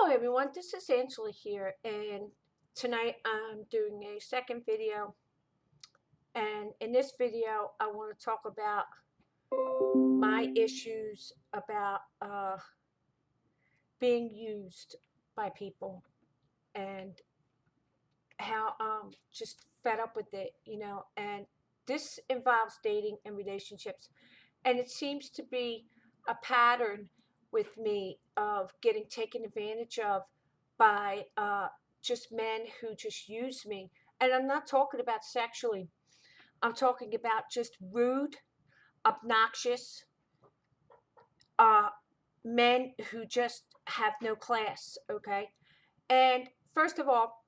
Hello everyone, this is Angela here, and tonight I'm doing a second video, and in this video I want to talk about my issues about being used by people and how I'm just fed up with it, and this involves dating and relationships, and it seems to be a pattern with me of getting taken advantage of by just men who just use me. And I'm not talking about sexually, I'm talking about just rude, obnoxious uh, men who just have no class, okay? And first of all,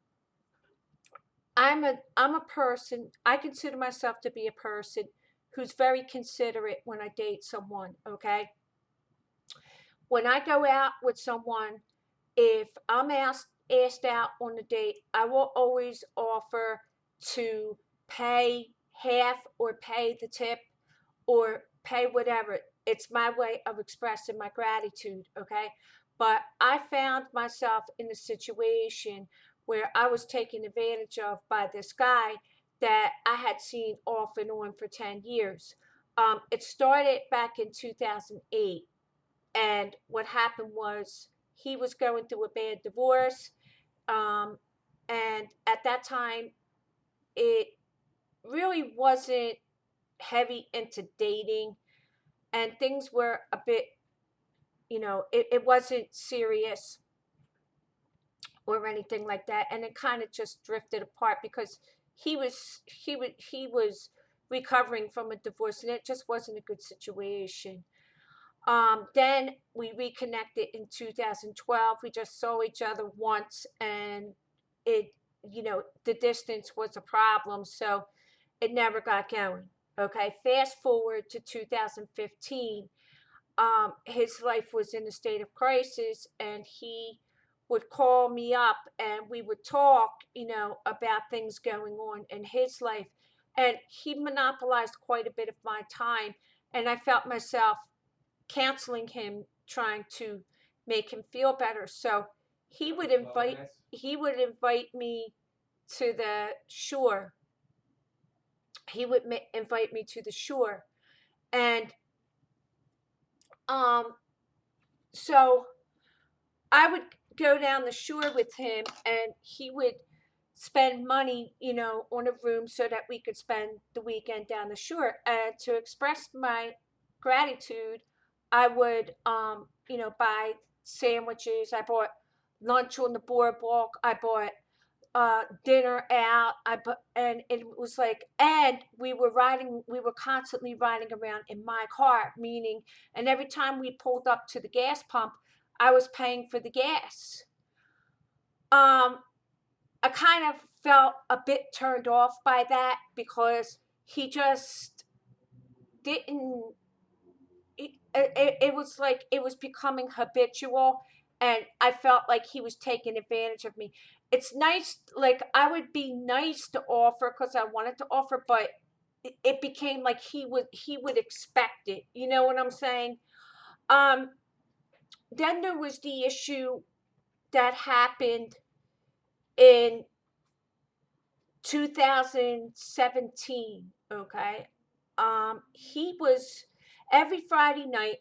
I'm a person, I consider myself to be a person who's very considerate when I date someone, okay? When I go out with someone, if I'm asked out on a date, I will always offer to pay half or pay the tip or pay whatever. It's my way of expressing my gratitude, okay? But I found myself in a situation where I was taken advantage of by this guy that I had seen off and on for 10 years. It started back in 2008. And what happened was he was going through a bad divorce. Um, and at that time, it really wasn't heavy into dating. And things were a bit, it wasn't serious or anything like that. And it kind of just drifted apart because he was recovering from a divorce and it just wasn't a good situation. Then we reconnected in 2012. We just saw each other once, and the distance was a problem, so it never got going. Okay, fast forward to 2015. His life was in a state of crisis, and he would call me up, and we would talk, about things going on in his life, and he monopolized quite a bit of my time, and I felt myself canceling him, trying to make him feel better. So he would invite he would invite me to the shore. He would invite me to the shore, and um, so I would go down the shore with him, and he would spend money, on a room so that we could spend the weekend down the shore. And to express my gratitude, I would, buy sandwiches. I bought lunch on the boardwalk. I bought dinner out. And it was like, and we were constantly riding around in my car, meaning, and every time we pulled up to the gas pump, I was paying for the gas. Um, I kind of felt a bit turned off by that because he just didn't. It was like it was becoming habitual, and I felt like he was taking advantage of me. It's nice, like I would be nice to offer because I wanted to offer, but it became like he would expect it. You know what I'm saying? Um, then there was the issue that happened in 2017. Okay. He was every Friday night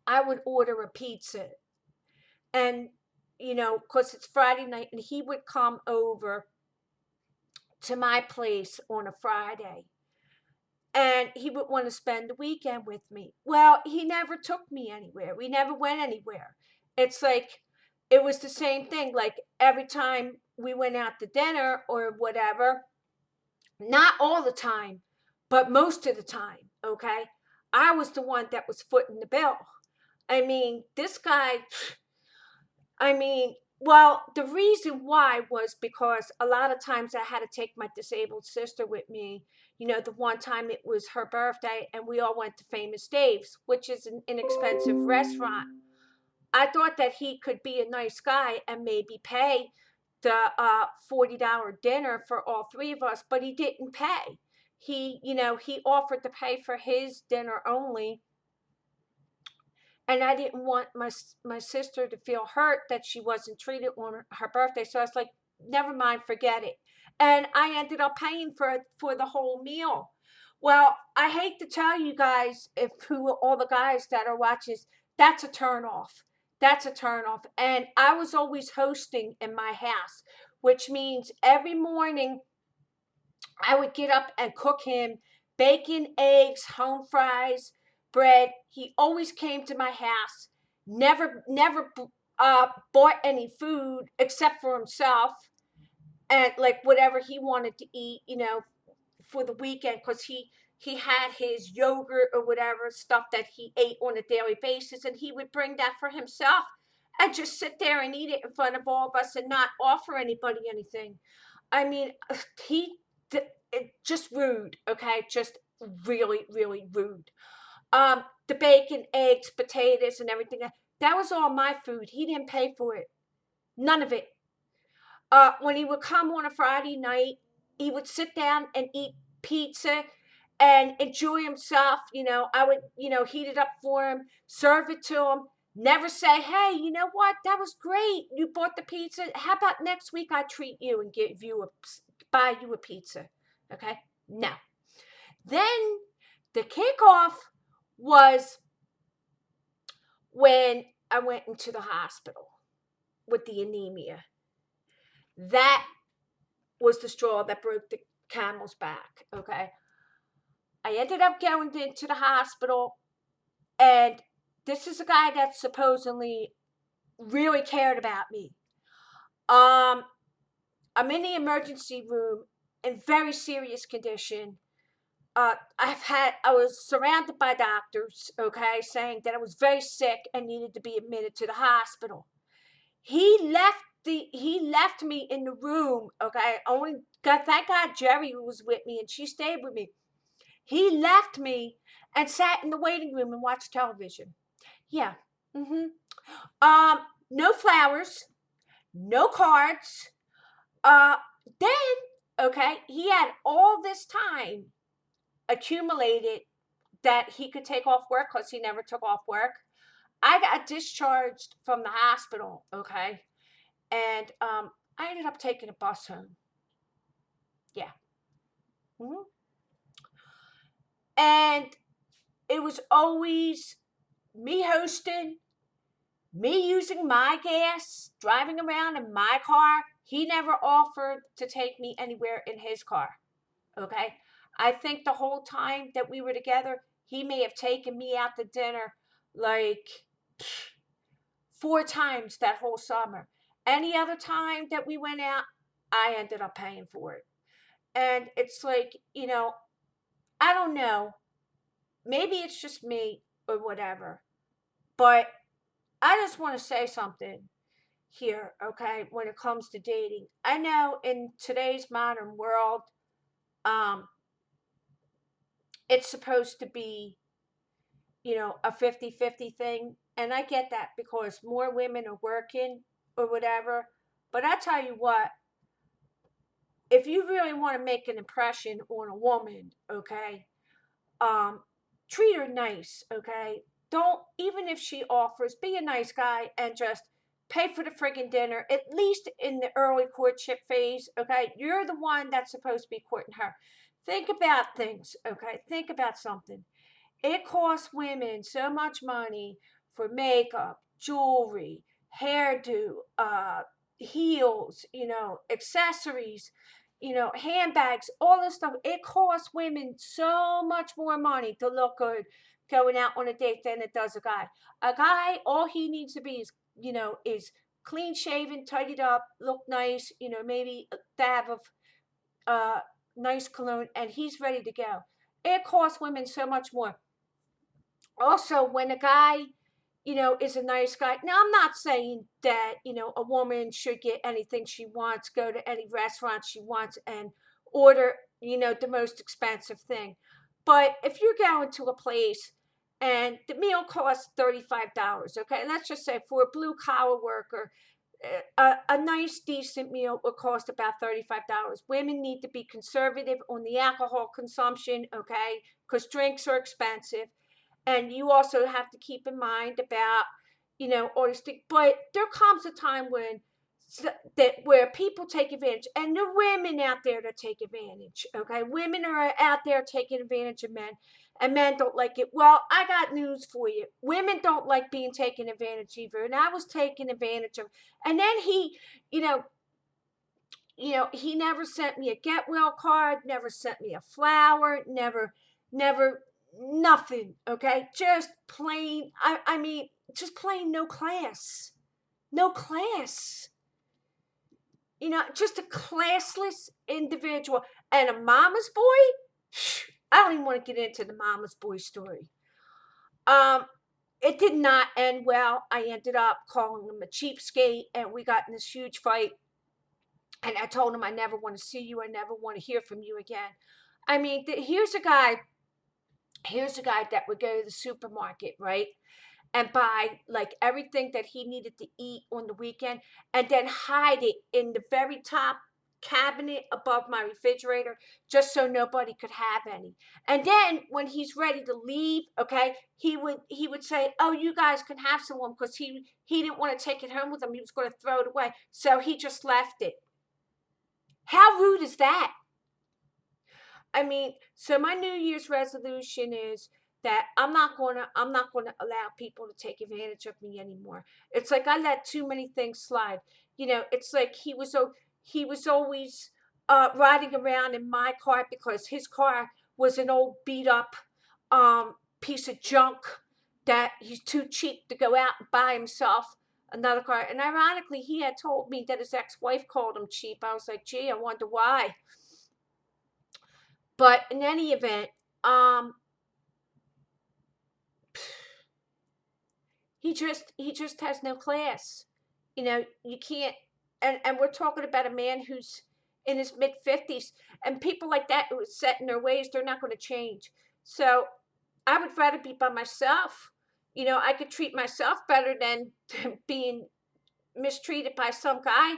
I would order a pizza, and because it's Friday night, and he would come over to my place on a Friday, and he would want to spend the weekend with me. Well, he never took me anywhere. We never went anywhere. It's like it was the same thing. Like every time we went out to dinner or whatever, not all the time, but most of the time, okay? I was the one that was footing the bill. I mean, this guy, well, the reason why was because a lot of times I had to take my disabled sister with me. The one time it was her birthday and we all went to Famous Dave's, which is an inexpensive restaurant. I thought that he could be a nice guy and maybe pay the $40 dinner for all three of us, but he didn't pay. He offered to pay for his dinner only, and I didn't want my sister to feel hurt that she wasn't treated on her birthday. So I was like, never mind, forget it. And I ended up paying for the whole meal. Well, I hate to tell you guys, if who all the guys that are watching, that's a turn off. That's a turn off. And I was always hosting in my house, which means every morning I would get up and cook him bacon, eggs, home fries, bread. He always came to my house. Never bought any food except for himself, and like whatever he wanted to eat, for the weekend, because he had his yogurt or whatever stuff that he ate on a daily basis, and he would bring that for himself and just sit there and eat it in front of all of us and not offer anybody anything. I mean, he it just rude, okay? Just really, really rude. The bacon, eggs, potatoes, and everything, that was all my food. He didn't pay for it. None of it. When he would come on a Friday night, he would sit down and eat pizza and enjoy himself. I would, heat it up for him, serve it to him. Never say, hey, you know what? That was great. You bought the pizza. How about next week I treat you and buy you a pizza? Okay? No. Then the kickoff was when I went into the hospital with the anemia. That was the straw that broke the camel's back, okay? I ended up going into the hospital, and this is a guy that supposedly really cared about me. I'm in the emergency room in very serious condition. I was surrounded by doctors, okay, saying that I was very sick and needed to be admitted to the hospital. He left me in the room, okay. Thank God Jerry was with me and she stayed with me. He left me and sat in the waiting room and watched television. Yeah. No flowers, no cards. Then, okay, he had all this time accumulated that he could take off work, because he never took off work. I got discharged from the hospital, okay, and I ended up taking a bus home. Yeah. And it was always me hosting, me using my gas, driving around in my car. He never offered to take me anywhere in his car, okay? I think the whole time that we were together, he may have taken me out to dinner like 4 times that whole summer. Any other time that we went out, I ended up paying for it. And it's like, I don't know. Maybe it's just me or whatever. But I just want to say something here, okay, when it comes to dating. I know in today's modern world, it's supposed to be, a 50-50 thing. And I get that because more women are working or whatever. But I tell you what, if you really want to make an impression on a woman, okay, treat her nice, okay? Don't, even if she offers, be a nice guy and just pay for the friggin' dinner, at least in the early courtship phase, okay? You're the one that's supposed to be courting her. Think about things, okay? Think about something. It costs women so much money for makeup, jewelry, hairdo, heels, accessories, handbags, all this stuff. It costs women so much more money to look good going out on a date than it does a guy. A guy, all he needs to be is clean shaven, tidied up, look nice, maybe a dab of nice cologne, and he's ready to go. It costs women so much more. Also, when a guy, is a nice guy. Now, I'm not saying that, a woman should get anything she wants, go to any restaurant she wants and order, the most expensive thing. But if you're going to a place and the meal costs $35, okay, let's just say for a blue collar worker, a nice, decent meal will cost about $35. Women need to be conservative on the alcohol consumption, okay, because drinks are expensive. And you also have to keep in mind about, all these things. But there comes a time when where people take advantage, and there are women out there that take advantage. Okay, women are out there taking advantage of men, and men don't like it. Well, I got news for you: women don't like being taken advantage either. And I was taken advantage of. And then you know, he never sent me a get well card, never sent me a flower, never, nothing. Okay, just plain. I mean, just plain no class, no class. Just a classless individual. And a mama's boy, I don't even want to get into the mama's boy story. It did not end well. I ended up calling him a cheapskate, and we got in this huge fight. And I told him, I never want to see you. I never want to hear from you again. I mean, here's a guy that would go to the supermarket, right? And buy like everything that he needed to eat on the weekend, and then hide it in the very top cabinet above my refrigerator, just so nobody could have any. And then when he's ready to leave, okay, he would say, oh, you guys can have some, because he didn't want to take it home with him. He was going to throw it away, so he just left it. How rude is that? I mean, so my New Year's resolution is that I'm not gonna allow people to take advantage of me anymore. It's like I let too many things slide. It's like he was always riding around in my car, because his car was an old beat up piece of junk that he's too cheap to go out and buy himself another car. And ironically, he had told me that his ex-wife called him cheap. I was like, gee, I wonder why. But in any event, he just has no class. You can't. And we're talking about a man who's in his mid-50s, and people like that who are set in their ways, they're not going to change. So I would rather be by myself. I could treat myself better than being mistreated by some guy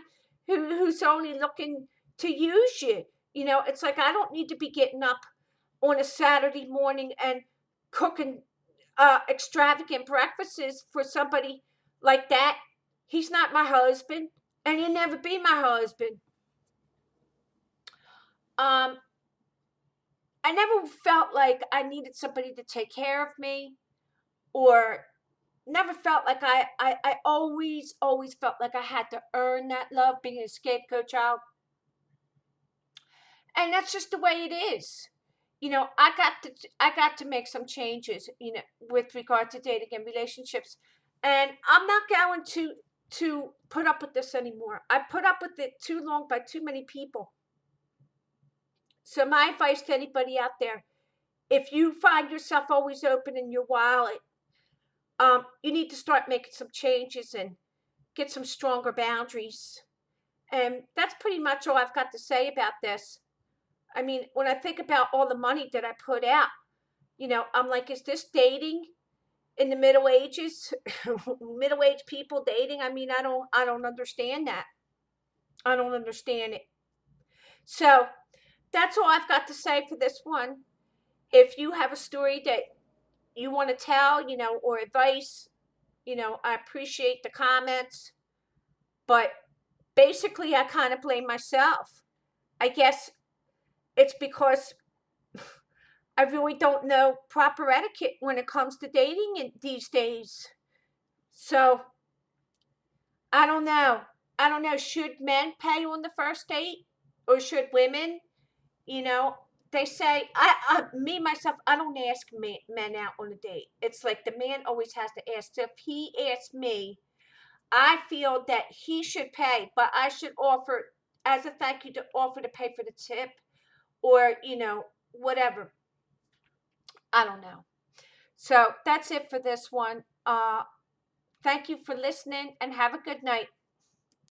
who's only looking to use you. It's like I don't need to be getting up on a Saturday morning and cooking extravagant breakfasts for somebody like that. He's not my husband, and he'll never be my husband. I never felt like I needed somebody to take care of me, or never felt like I always felt like I had to earn that love, being a scapegoat child. And that's just the way it is. I got to make some changes, with regard to dating and relationships. And I'm not going to put up with this anymore. I put up with it too long by too many people. So my advice to anybody out there: if you find yourself always opening your wallet, you need to start making some changes and get some stronger boundaries. And that's pretty much all I've got to say about this. I mean, when I think about all the money that I put out, I'm like, is this dating in the Middle Ages? Middle-aged people dating? I mean, I don't understand that. I don't understand it. So that's all I've got to say for this one. If you have a story that you want to tell, or advice, I appreciate the comments. But basically, I kind of blame myself. I guess it's because I really don't know proper etiquette when it comes to dating these days. So I don't know. Should men pay on the first date, or should women? They say, me myself, I don't ask men out on a date. It's like the man always has to ask. So if he asks me, I feel that he should pay, but I should offer, as a thank you, to offer to pay for the tip, or whatever. I don't know. So that's it for this one. Thank you for listening, and have a good night.